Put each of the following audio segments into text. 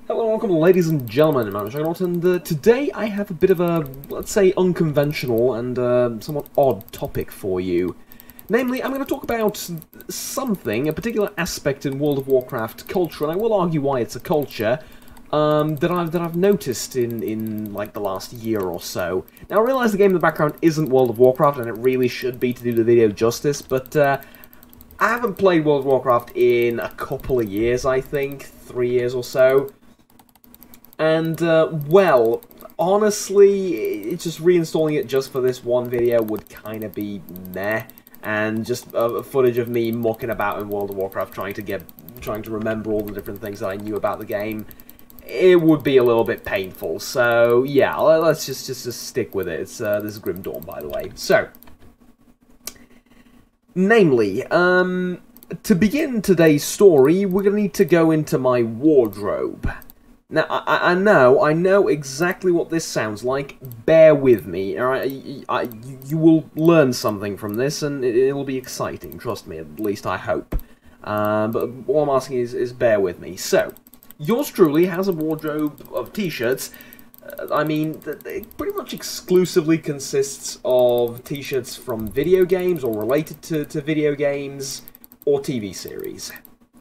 Hello, welcome, ladies and gentlemen. I'm Juggernaut, and today I have a bit of a, let's say, unconventional and somewhat odd topic for you. Namely, I'm going to talk about something, a particular aspect in World of Warcraft culture, and I will argue why it's a culture, that I've noticed in like the last year or so. Now, I realise the game in the background isn't World of Warcraft, and it really should be to do the video justice, but I haven't played World of Warcraft in a couple of years, I think, 3 years or so. And, well, honestly, it's just reinstalling it just for this one video would kind of be meh. And just footage of me mucking about in World of Warcraft trying to remember all the different things that I knew about the game, it would be a little bit painful. So, yeah, let's just stick with it. This is Grim Dawn, by the way. So, namely, to begin today's story, we're going to need to go into my wardrobe. Now, I know exactly what this sounds like. Bear with me, alright? You will learn something from this, and it'll be exciting, trust me, at least I hope. But all I'm asking is bear with me. So, yours truly has a wardrobe of t-shirts. I mean, it pretty much exclusively consists of t-shirts from video games, or related to video games, or TV series.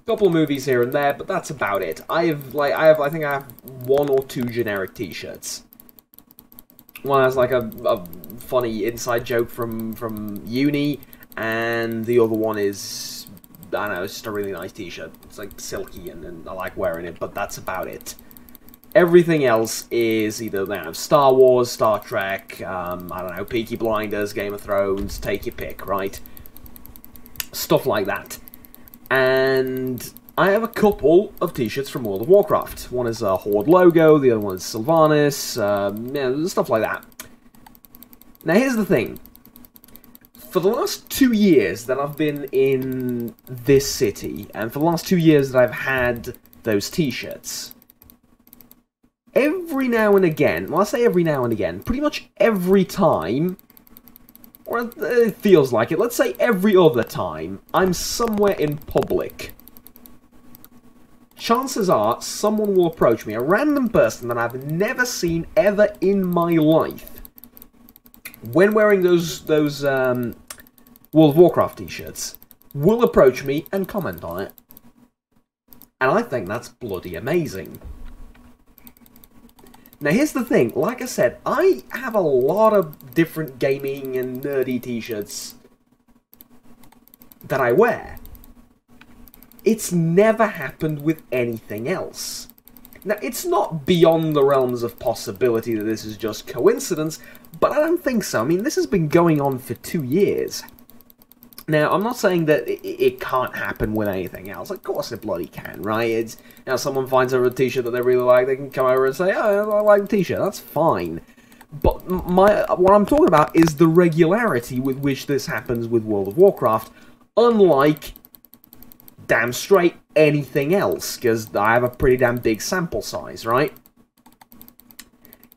Couple of movies here and there, but that's about it. I think I have one or two generic t-shirts. One has like a funny inside joke from uni, and the other one is, I don't know, it's just a really nice t-shirt. It's like silky and I like wearing it, but that's about it. Everything else is either, you know, Star Wars, Star Trek, I don't know, Peaky Blinders, Game of Thrones, take your pick, right? Stuff like that. And I have a couple of t-shirts from World of Warcraft. One is a Horde logo, the other one is Sylvanas, yeah, stuff like that. Now here's the thing. For the last 2 years that I've been in this city, and for the last 2 years that I've had those t-shirts, every now and again, well I say every now and again, pretty much every time, or it feels like it, let's say every other time, I'm somewhere in public. Chances are, someone will approach me, a random person that I've never seen ever in my life, when wearing those World of Warcraft t-shirts, will approach me and comment on it. And I think that's bloody amazing. Now here's the thing, like I said, I have a lot of different gaming and nerdy t-shirts that I wear. It's never happened with anything else. Now it's not beyond the realms of possibility that this is just coincidence, but I don't think so. I mean, this has been going on for 2 years. Now, I'm not saying that it can't happen with anything else. Of course it bloody can, right? It's, you know, someone finds a t-shirt that they really like, they can come over and say, oh, I like the t-shirt, that's fine. But what I'm talking about is the regularity with which this happens with World of Warcraft, unlike, damn straight, anything else, because I have a pretty damn big sample size, right?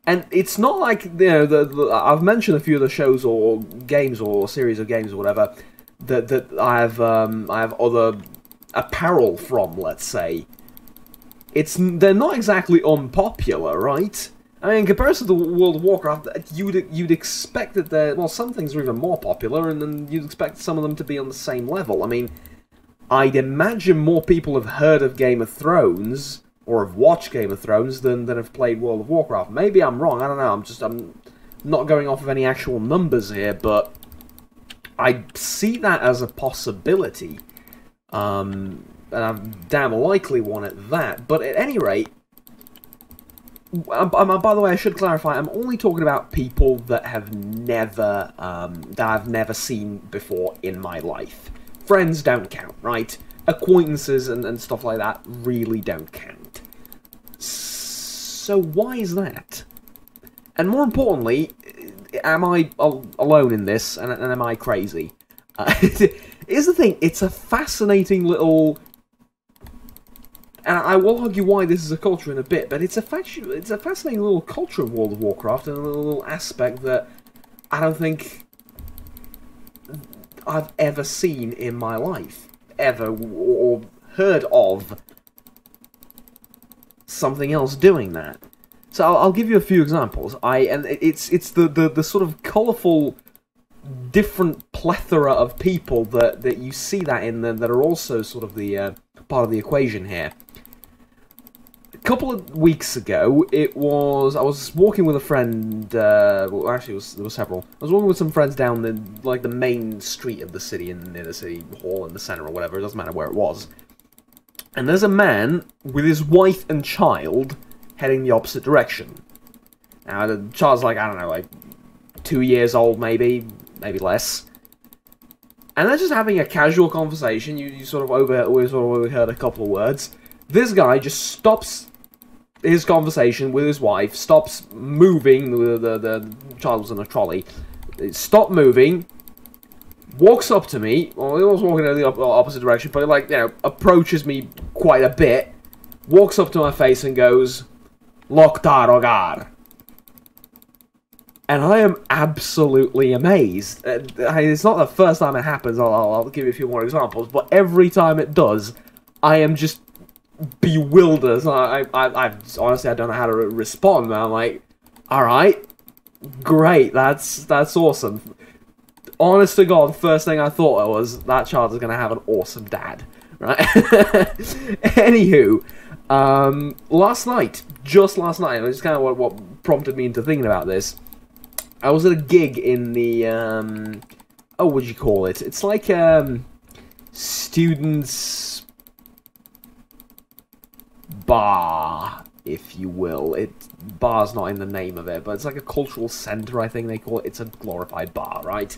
And it's not like, you know, I've mentioned a few of the shows or games or series of games or whatever, that I have other apparel from, let's say. They're not exactly unpopular, right? I mean, in comparison to World of Warcraft, you'd expect that well, some things are even more popular, and then you'd expect some of them to be on the same level. I mean, I'd imagine more people have heard of Game of Thrones, or have watched Game of Thrones, than have played World of Warcraft. Maybe I'm wrong, I don't know, I'm not going off of any actual numbers here, but I see that as a possibility, and I'm damn likely one at that. But at any rate, by the way, I should clarify, I'm only talking about people that have never, that I've never seen before in my life. Friends don't count, right? Acquaintances and stuff like that really don't count. So why is that? And more importantly, am I alone in this, and am I crazy? Here's the thing, it's a fascinating little... And I will argue why this is a culture in a bit, but it's a fascinating little culture of World of Warcraft, and a little aspect that I don't think I've ever seen in my life. Ever, or heard of. something else doing that. So I'll give you a few examples. And it's the sort of colourful, different plethora of people that you see that in that are also sort of the part of the equation here. A couple of weeks ago, I was walking with a friend. Well, actually, there were several. I was walking with some friends down the main street of the city, near the city hall in the centre or whatever. It doesn't matter where it was. And there's a man with his wife and child heading the opposite direction. Now, the child's like, I don't know, like 2 years old, maybe less. And they're just having a casual conversation. You sort of overheard a couple of words. This guy just stops his conversation with his wife, stops moving. The child was in a trolley. Stopped moving. Walks up to me. Well, he was walking in the opposite direction, but like, you know, approaches me quite a bit. Walks up to my face and goes, "Loktar Ogar." And I am absolutely amazed. It's not the first time it happens. I'll give you a few more examples, but every time it does, I am just bewildered. I honestly, I don't know how to respond. I'm like, all right, great, that's awesome. Honest to God, first thing I thought was that child is gonna have an awesome dad, right? Anywho. Just last night, which is kind of what prompted me into thinking about this. I was at a gig in the, what would you call it? It's like, students' bar, if you will. Bar's not in the name of it, but it's like a cultural centre, I think they call it. It's a glorified bar, right?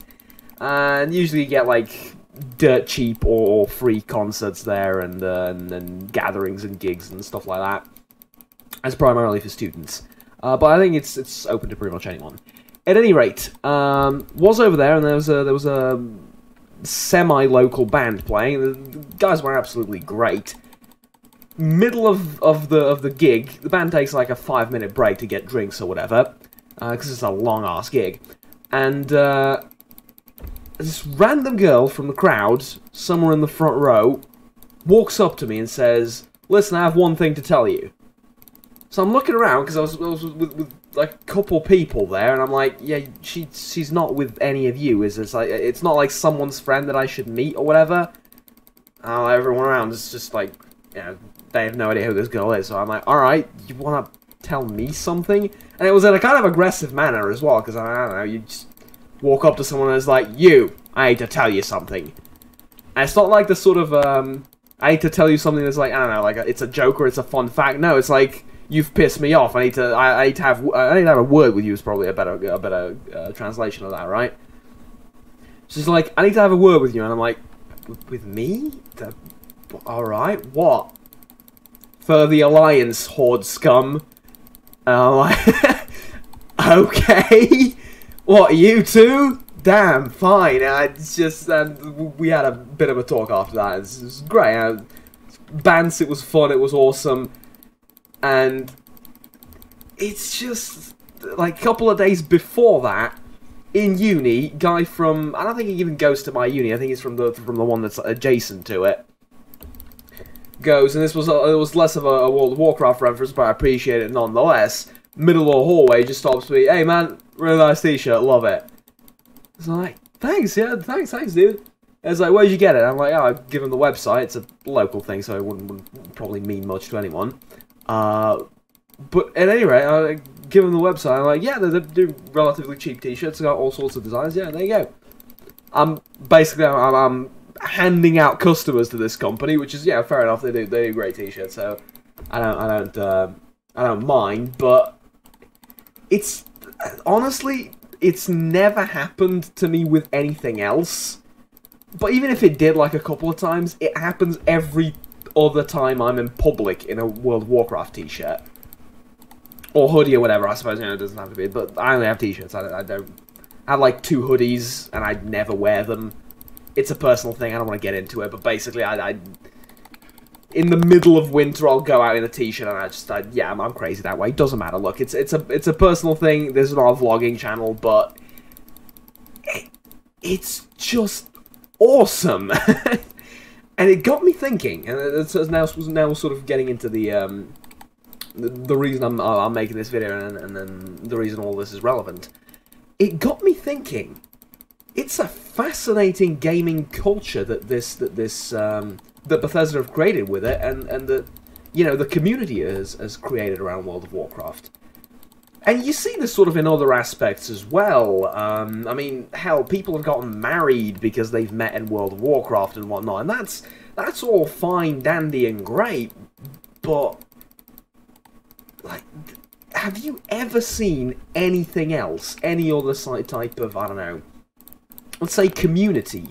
And usually you get, like, dirt cheap or free concerts there, and gatherings and gigs and stuff like that. It's primarily for students, but I think it's open to pretty much anyone. At any rate, was over there, and there was a semi-local band playing. The guys were absolutely great. Middle of the gig, the band takes like a 5-minute break to get drinks or whatever, because it's a long ass gig, and this random girl from the crowd, somewhere in the front row, walks up to me and says, "Listen, I have one thing to tell you." So I'm looking around, because I was with like a couple people there, and I'm like, yeah, she's not with any of you, is it? It's not like someone's friend that I should meet or whatever. Everyone around is just like, you know, they have no idea who this girl is, so I'm like, alright, you wanna tell me something? And it was in a kind of aggressive manner as well, because I don't know, you just walk up to someone and it's like, I need to tell you something. And it's not like the sort of, I need to tell you something that's like, I don't know, like it's a joke or it's a fun fact. No, it's like, you've pissed me off. I need to have a word with you. Is probably a better translation of that, right? She's like, I need to have a word with you, and I'm like, with me? All right, what? For the Alliance, Horde scum. And I'm like, okay, what, you two? Damn, fine. It's just, we had a bit of a talk after that. It was great. Bants, it was fun. It was awesome. And it's just, like, a couple of days before that, in uni, guy from, I don't think he even goes to my uni, I think he's from the one that's adjacent to it, goes, and it was less of a World of Warcraft reference, but I appreciate it nonetheless, middle of the hallway, just stops me, "Hey man, really nice t-shirt, love it." So I'm like, thanks, yeah, thanks dude. And it's like, where'd you get it? I'm like, oh, I've given the website, it's a local thing, so it wouldn't probably mean much to anyone. But at any rate, I give them the website. I'm like, yeah, they do relatively cheap t-shirts. They got all sorts of designs. Yeah, there you go. I'm handing out customers to this company, which is, yeah, fair enough. They do great t-shirts, so I don't mind. But it's honestly, it's never happened to me with anything else. But even if it did, like a couple of times, it happens every other time I'm in public in a World of Warcraft t-shirt. Or hoodie or whatever, I suppose, you know, it doesn't have to be, but I only have t-shirts, I don't... I have like 2 hoodies, and I never wear them. It's a personal thing, I don't want to get into it, but basically, in the middle of winter, I'll go out in a t-shirt, and yeah, I'm crazy that way, it doesn't matter, look, it's a personal thing, this is not a vlogging channel, but... It's just awesome! And it got me thinking, and it's now sort of getting into the the reason I'm making this video and then the reason all this is relevant. It got me thinking. It's a fascinating gaming culture that Bethesda have created with it, and that, you know, the community has created around World of Warcraft. And you see this sort of in other aspects as well. I mean, hell, people have gotten married because they've met in World of Warcraft and whatnot, and that's all fine, dandy, and great. But, like, have you ever seen anything else, any other type of, I don't know, let's say community,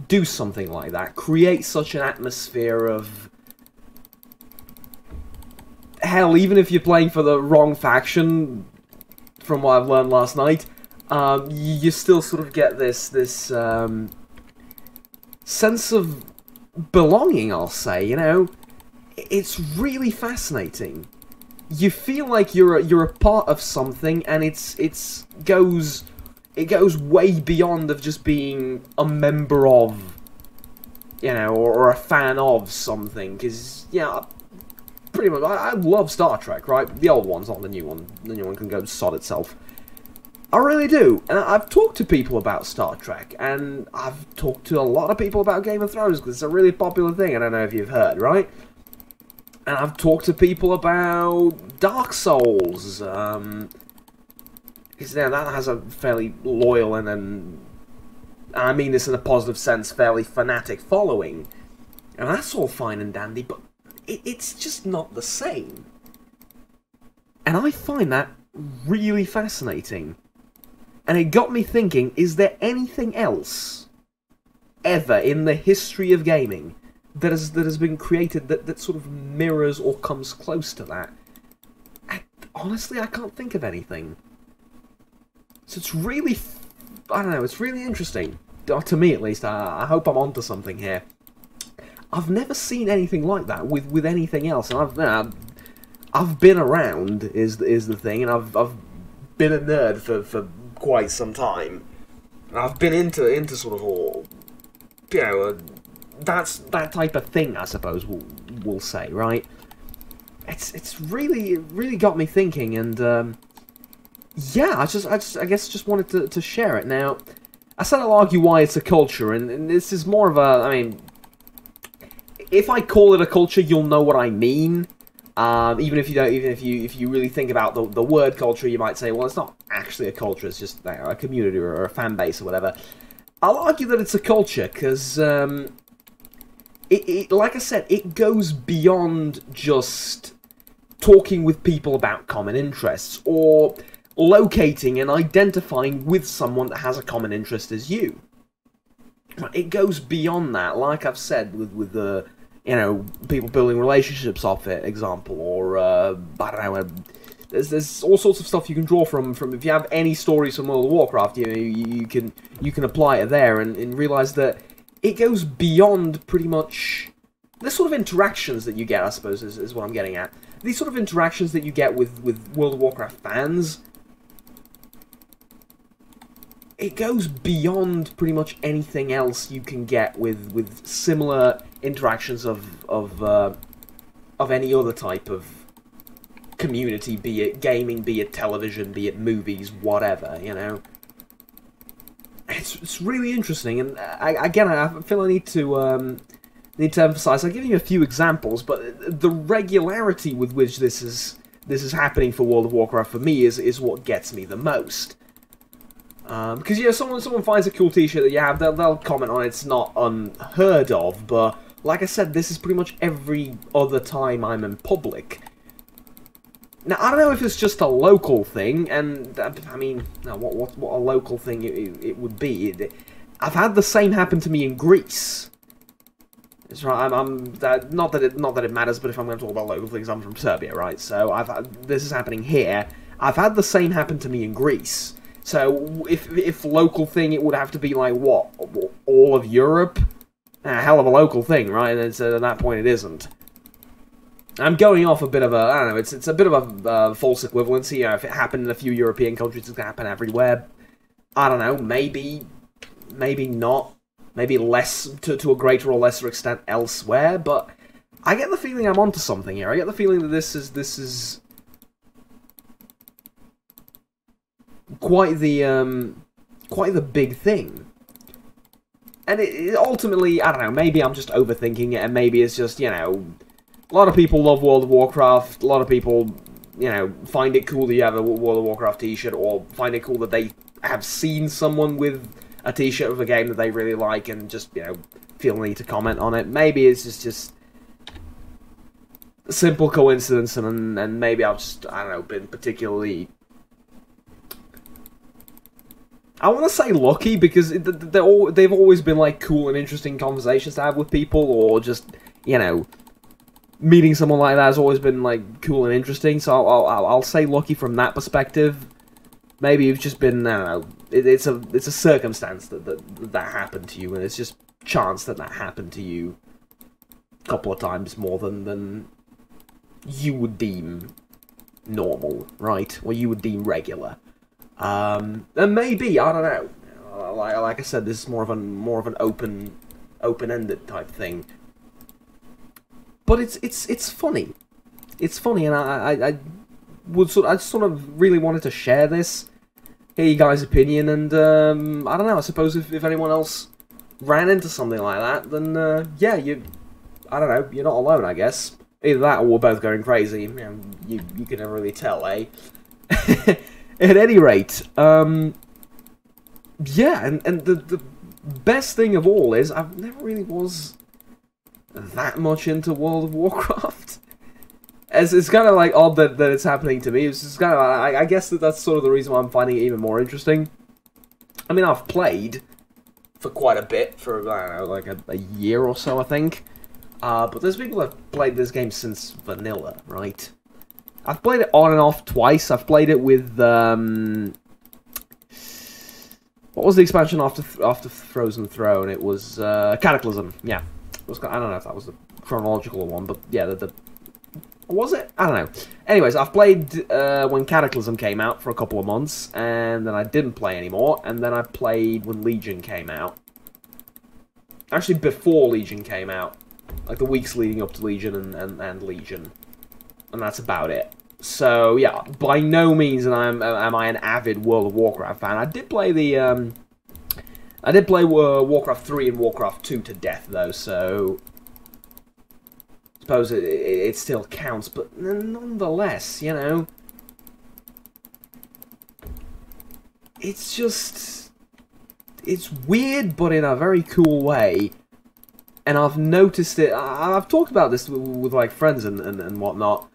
do something like that, create such an atmosphere of, hell, even if you're playing for the wrong faction, from what I've learned last night, you still sort of get this sense of belonging, I'll say, you know? It's really fascinating. You feel like you're a part of something, and it goes way beyond of just being a member of, you know, or a fan of something. Because, yeah, pretty much, I love Star Trek, right? The old ones, not the new one. The new one can go sod itself. I really do. And I've talked to people about Star Trek, and I've talked to a lot of people about Game of Thrones, because it's a really popular thing. I don't know if you've heard, right? And I've talked to people about Dark Souls, because yeah, that has a fairly loyal and I mean this in a positive sense, fairly fanatic following. And that's all fine and dandy, but it's just not the same. And I find that really fascinating. And it got me thinking, is there anything else ever in the history of gaming that has been created that sort of mirrors or comes close to that? Honestly, I can't think of anything. So it's really, I don't know, it's really interesting. To me, at least. I hope I'm onto something here. I've never seen anything like that with anything else, and I've been around is the thing, and I've been a nerd for quite some time. I've been into sort of all, you know, that's that type of thing, I suppose we'll say, right? It's really got me thinking, and yeah, I guess just wanted to share it. Now, I said I'll argue why it's a culture, and this is more of a, I mean, if I call it a culture, you'll know what I mean. Even if you don't, if you really think about the word culture, you might say, well, it's not actually a culture; it's just a community or a fan base or whatever. I'll argue that it's a culture because, like I said, it goes beyond just talking with people about common interests or locating and identifying with someone that has a common interest as you. It goes beyond that, like I've said, with the, you know, people building relationships off it, example, or, I don't know, there's all sorts of stuff you can draw from if you have any stories from World of Warcraft, you know, you can apply it there and realise that it goes beyond pretty much the sort of interactions that you get, I suppose, is what I'm getting at. These sort of interactions that you get with World of Warcraft fans, it goes beyond pretty much anything else you can get with similar interactions of any other type of community, be it gaming, be it television, be it movies, whatever, you know. It's really interesting, and again, I feel I need to emphasize. I'll give you a few examples, but the regularity with which this is happening for World of Warcraft for me is what gets me the most. Because, you know, someone finds a cool t-shirt that you have, they'll comment on it. It's not unheard of, but like I said, this is pretty much every other time I'm in public. Now, I don't know if it's just a local thing, and, I mean, what a local thing it would be. I've had the same happen to me in Greece. It's right, not that it matters, but if I'm going to talk about local things, I'm from Serbia, right? So, this is happening here. I've had the same happen to me in Greece. So, if local thing, it would have to be like, what, all of Europe? A hell of a local thing, right? And at that point, it isn't. I'm going off a bit of a, I don't know, it's a bit of a false equivalency. You know, if it happened in a few European countries, it's going to happen everywhere. I don't know, maybe not. Maybe less, to a greater or lesser extent elsewhere, but I get the feeling I'm onto something here. I get the feeling that this is quite the big thing. And it ultimately, I don't know, maybe I'm just overthinking it, and maybe it's just, you know, a lot of people love World of Warcraft, a lot of people, you know, find it cool that you have a World of Warcraft t-shirt, or find it cool that they have seen someone with a t-shirt of a game that they really like, and just, you know, feel the need to comment on it. Maybe it's just a simple coincidence, and maybe I've just, I don't know, been particularly... I want to say lucky, because they've always been, like, cool and interesting conversations to have with people, or just, you know, meeting someone like that has always been, like, cool and interesting, so I'll say lucky from that perspective. Maybe you've just been, I don't know, it's a circumstance that happened to you, and it's just chance that happened to you a couple of times more than you would deem normal, right? Or you would deem regular. And maybe, I don't know. Like I said, this is more of an open-ended type thing. But it's funny. It's funny, and I sort of really wanted to share this, hear you guys' opinion, and I don't know. I suppose if anyone else ran into something like that, then yeah, I don't know. You're not alone, I guess. Either that, or we're both going crazy. You can never really tell, eh? At any rate, yeah, and the best thing of all is I've never really was that much into World of Warcraft. As it's kind of like odd that it's happening to me. It's just kind of, I guess that's sort of the reason why I'm finding it even more interesting. I mean, I've played for quite a bit, for, I don't know, like a year or so, I think. But there's people that have played this game since vanilla, right? I've played it on and off twice. I've played it with, what was the expansion after Frozen Throne? It was, Cataclysm, yeah. It was, I don't know if that was the chronological one, but yeah, was it? I don't know. Anyways, I've played, when Cataclysm came out for a couple of months, and then I didn't play anymore, and then I played when Legion came out. Actually, before Legion came out. Like, the weeks leading up to Legion and Legion. And that's about it. So, yeah, by no means am I an avid World of Warcraft fan. I did play the, Warcraft 3 and Warcraft 2 to death, though, so... I suppose it still counts, but nonetheless, you know... It's just... It's weird, but in a very cool way. And I've noticed it... I've talked about this with like, friends and whatnot.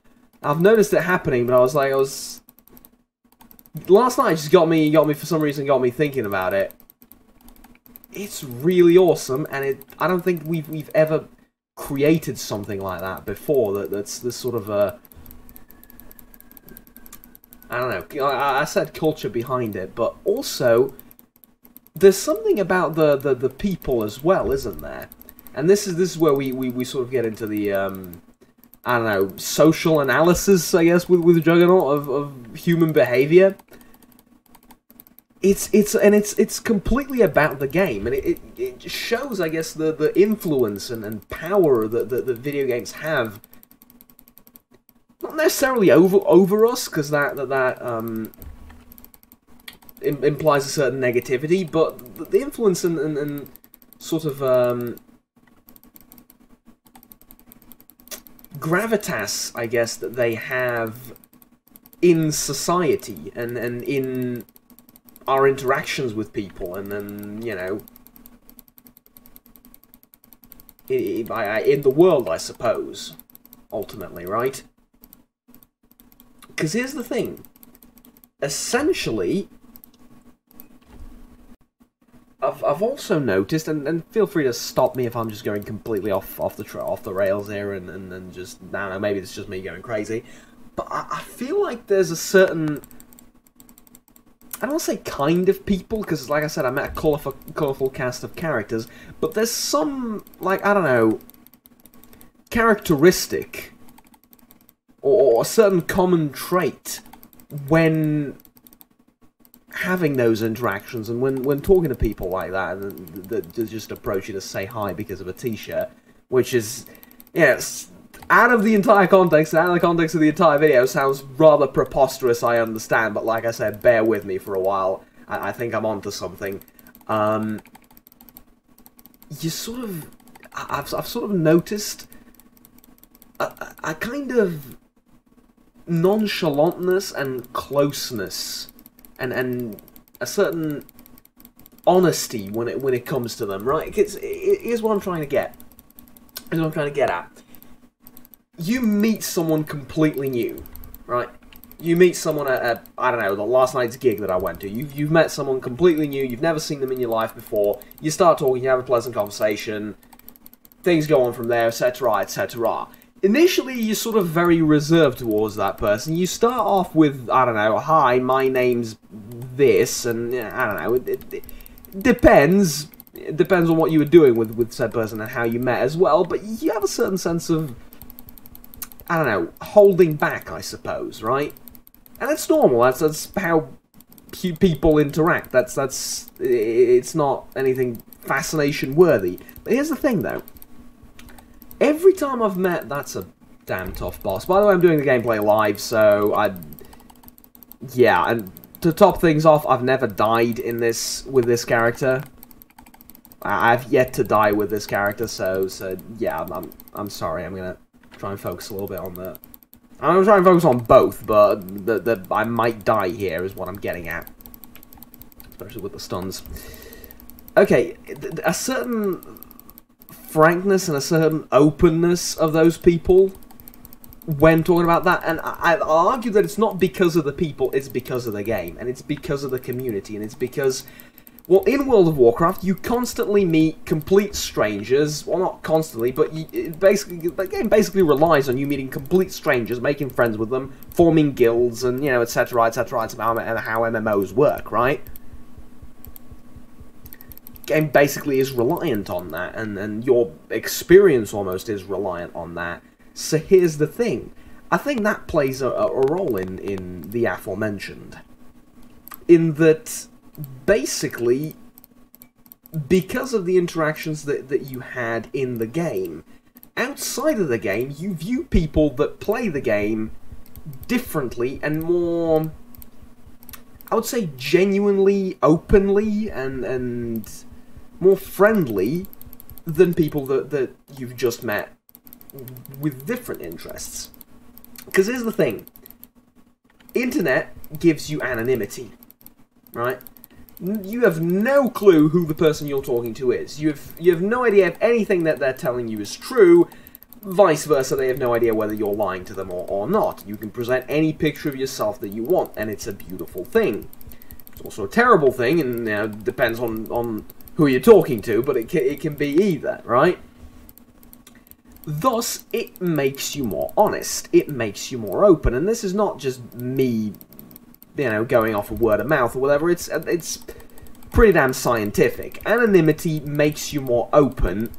I've noticed it happening, but I was... Last night just got me for some reason, got me thinking about it. It's really awesome, and I don't think we've ever created something like that before. That's this sort of a... I don't know. I said culture behind it, but also there's something about the people as well, isn't there? And this is where we sort of get into the I don't know, social analysis, I guess, with Juggernaut of human behavior. It's completely about the game, and it shows, I guess, the influence and power that the video games have. Not necessarily over us, because that implies a certain negativity, but the influence and sort of gravitas, I guess, that they have in society and in our interactions with people, and then, you know, in the world, I suppose, ultimately, right? Because here's the thing. Essentially, I've also noticed, and feel free to stop me if I'm just going completely off the rails here, and just, I don't know, maybe it's just me going crazy, but I feel like there's a certain, I don't want to say kind of people, because like I said, I met a colourful cast of characters, but there's some, like, I don't know, characteristic, or a certain common trait when having those interactions, and when talking to people like that just approach you to say hi because of a t-shirt, which is, yeah, out of the entire context, out of the context of the entire video, sounds rather preposterous, I understand, but like I said, bear with me for a while. I think I'm onto something. You sort of... I've sort of noticed a kind of nonchalantness and closeness and a certain honesty when it comes to them, right? Here's what I'm trying to get. Here's what I'm trying to get at. You meet someone completely new, right? You meet someone at I don't know, the last night's gig that I went to. You've met someone completely new, you've never seen them in your life before, you start talking, you have a pleasant conversation, things go on from there, etc., etc. Initially, you're sort of very reserved towards that person. You start off with, I don't know, hi, my name's this, and I don't know, it depends. It depends on what you were doing with said person and how you met as well, but you have a certain sense of, I don't know, holding back, I suppose, right? And it's normal. That's how people interact. It's not anything fascination worthy. But here's the thing, though. Every time I've met, that's a damn tough boss. By the way, I'm doing the gameplay live, so yeah, and to top things off, I've never died in this with this character. I've yet to die with this character, so yeah, I'm sorry. I'm gonna try and focus a little bit on that. I'm gonna try and focus on both, but I might die here is what I'm getting at, especially with the stuns. Okay, a certain frankness and a certain openness of those people when talking about that, and I'll argue that it's not because of the people, it's because of the game, and it's because of the community, and it's because, well, in World of Warcraft, you constantly meet complete strangers. Well, not constantly, but the game basically relies on you meeting complete strangers, making friends with them, forming guilds, and, you know, etc., etc., it's about how MMOs work, right? Game basically is reliant on that, and your experience almost is reliant on that. So here's the thing. I think that plays a role in the aforementioned. In that, basically, because of the interactions that you had in the game, outside of the game, you view people that play the game differently and more, I would say, genuinely, openly, and more friendly than people that you've just met with different interests. Because here's the thing. Internet gives you anonymity, right? You have no clue who the person you're talking to is. You have no idea if anything that they're telling you is true. Vice versa, they have no idea whether you're lying to them or not. You can present any picture of yourself that you want, and it's a beautiful thing. It's also a terrible thing, and you know, depends on who you're talking to, but it can be either, right? Thus, it makes you more honest. It makes you more open, and this is not just me, you know, going off of word of mouth or whatever. It's pretty damn scientific. Anonymity makes you more open.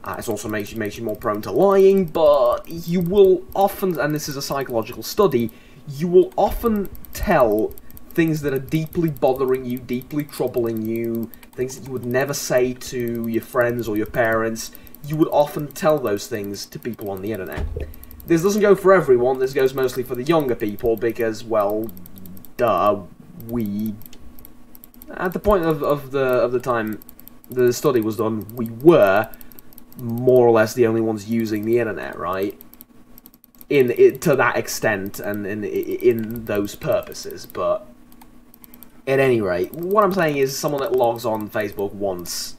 It also makes you more prone to lying, but you will often, and this is a psychological study, you will often tell things that are deeply bothering you, deeply troubling you, things that you would never say to your friends or your parents. You would often tell those things to people on the internet. This doesn't go for everyone, this goes mostly for the younger people, because, well, duh, we... At the point of the time the study was done, we were more or less the only ones using the internet, right? To that extent, and in those purposes, but... At any rate, what I'm saying is someone that logs on Facebook once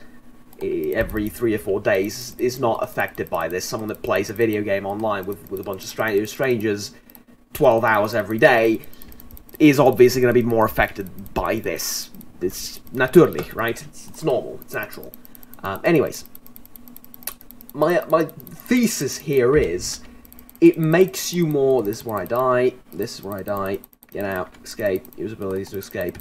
every 3 or 4 days is not affected by this. Someone that plays a video game online with a bunch of strangers 12 hours every day is obviously going to be more affected by this. It's naturally, right? It's normal. It's natural. Anyways, my thesis here is it makes you more... This is where I die. This is where I die. Get out. Escape. Use abilities to escape.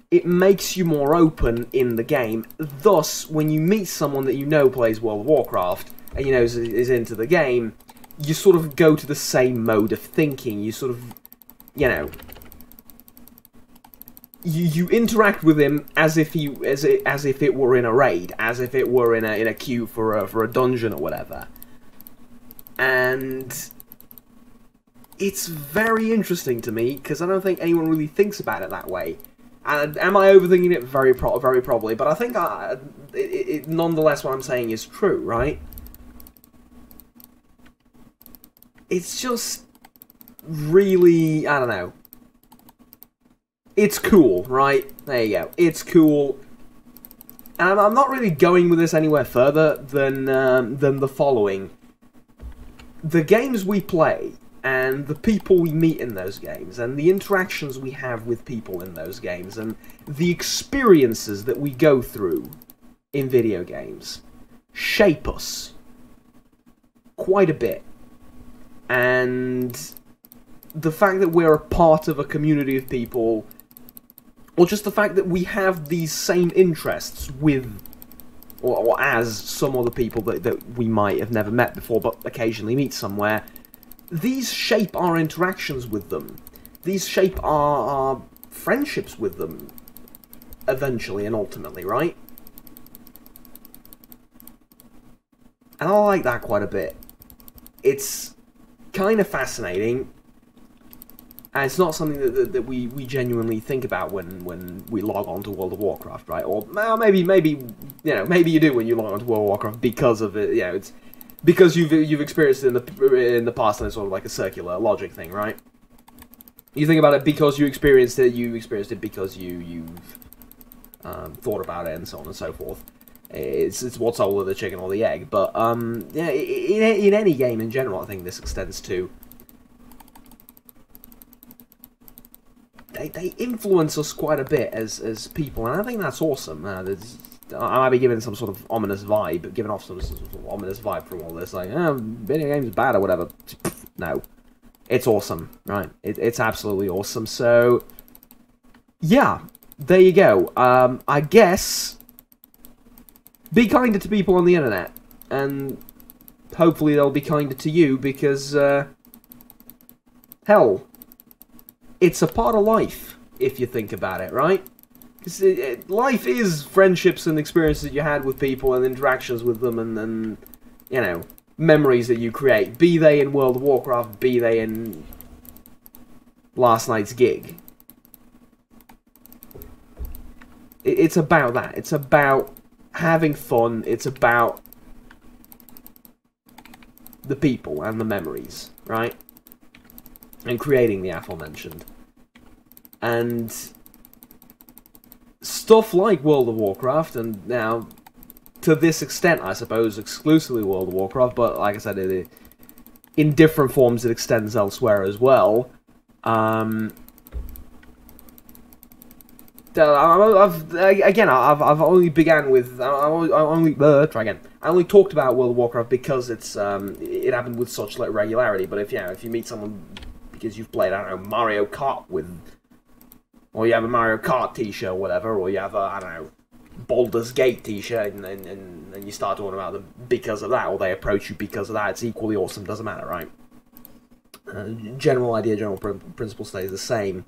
It makes you more open in the game. Thus, when you meet someone that you know plays World of Warcraft, and you know is into the game, you sort of go to the same mode of thinking. You sort of, you know, you interact with him as if it were in a raid, as if it were in a queue for a dungeon or whatever. And it's very interesting to me, because I don't think anyone really thinks about it that way. And am I overthinking it? Very probably. But I think nonetheless what I'm saying is true, right? It's just really, I don't know. It's cool, right? There you go. It's cool. And I'm not really going with this anywhere further than the following. The games we play, and the people we meet in those games, and the interactions we have with people in those games, and the experiences that we go through in video games, shape us quite a bit. And the fact that we're a part of a community of people, or just the fact that we have these same interests with, or as, some other people that we might have never met before, but occasionally meet somewhere, these shape our interactions with them. These shape our friendships with them, eventually and ultimately, right? And I like that quite a bit. It's kind of fascinating. And it's not something that we genuinely think about when we log on to World of Warcraft, right? Or well, maybe you know, maybe you do when you log on to World of Warcraft because of it. You know, it's because you've experienced it in the past, and it's sort of like a circular logic thing, right? You think about it because you experienced it. You experienced it because you've thought about it, and so on and so forth. It's what's older, the chicken or the egg? But yeah, in any game in general, I think this extends to. They influence us quite a bit as people, and I think that's awesome. I might be giving some sort of ominous vibe, giving off some sort of ominous vibe from all this, like, video games bad or whatever. No, it's awesome, right? It's absolutely awesome. So, yeah, there you go. I guess be kinder to people on the internet, and hopefully they'll be kinder to you, because hell, it's a part of life, if you think about it, right? Because life is friendships and experiences you had with people and interactions with them and, you know, memories that you create. Be they in World of Warcraft, be they in last night's gig. It's about that. It's about having fun. It's about the people and the memories, right? And creating the aforementioned. And stuff like World of Warcraft, and now, to this extent, I suppose, exclusively World of Warcraft, but like I said, in different forms it extends elsewhere as well. I've only began with, I only talked about World of Warcraft because it happened with such like regularity. But if you meet someone because you've played, I don't know, Mario Kart with, or you have a Mario Kart t-shirt or whatever, or you have a, I don't know, Baldur's Gate t-shirt, and you start talking about them because of that, or they approach you because of that, it's equally awesome, doesn't matter, right? General idea, general principle stays the same.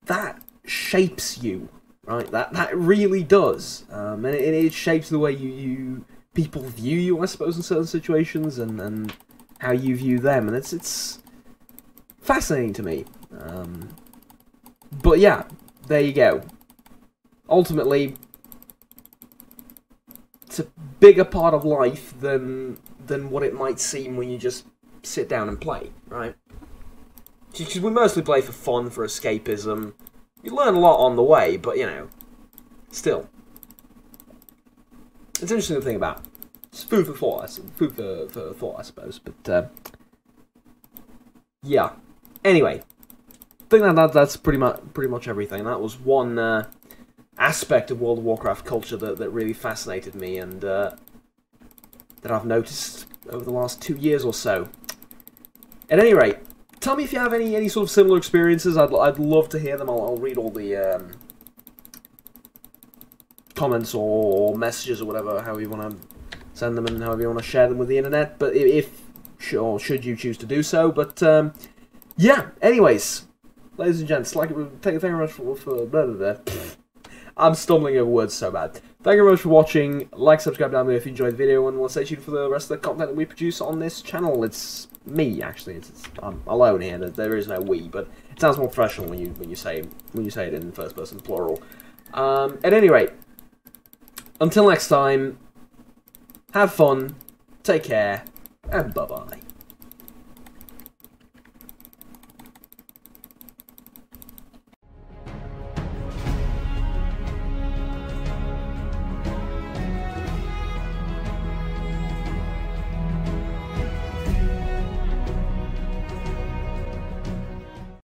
That shapes you, right? That really does, and it shapes the way people view you, I suppose, in certain situations, and how you view them, and it's fascinating to me. But yeah, there you go. Ultimately, it's a bigger part of life than what it might seem when you just sit down and play, right? Because we mostly play for fun, for escapism. You learn a lot on the way, but, you know, still. It's interesting to think about. It's food for thought, I suppose, but, yeah. Anyway, I think that's pretty much everything. That was one aspect of World of Warcraft culture that really fascinated me, and that I've noticed over the last 2 years or so. At any rate, tell me if you have any sort of similar experiences. I'd love to hear them. I'll read all the comments or messages or whatever, however you want to send them and however you want to share them with the internet. But should you choose to do so. But yeah. Anyways, ladies and gents, thank you very much for blah, blah, blah. I'm stumbling over words so bad. Thank you very much for watching. Like, subscribe down below if you enjoyed the video, and we'll stay tuned for the rest of the content that we produce on this channel. It's me, actually. I'm alone here. There is no we, but it sounds more professional when you say it in first person plural. At any rate, until next time, have fun, take care, and bye bye.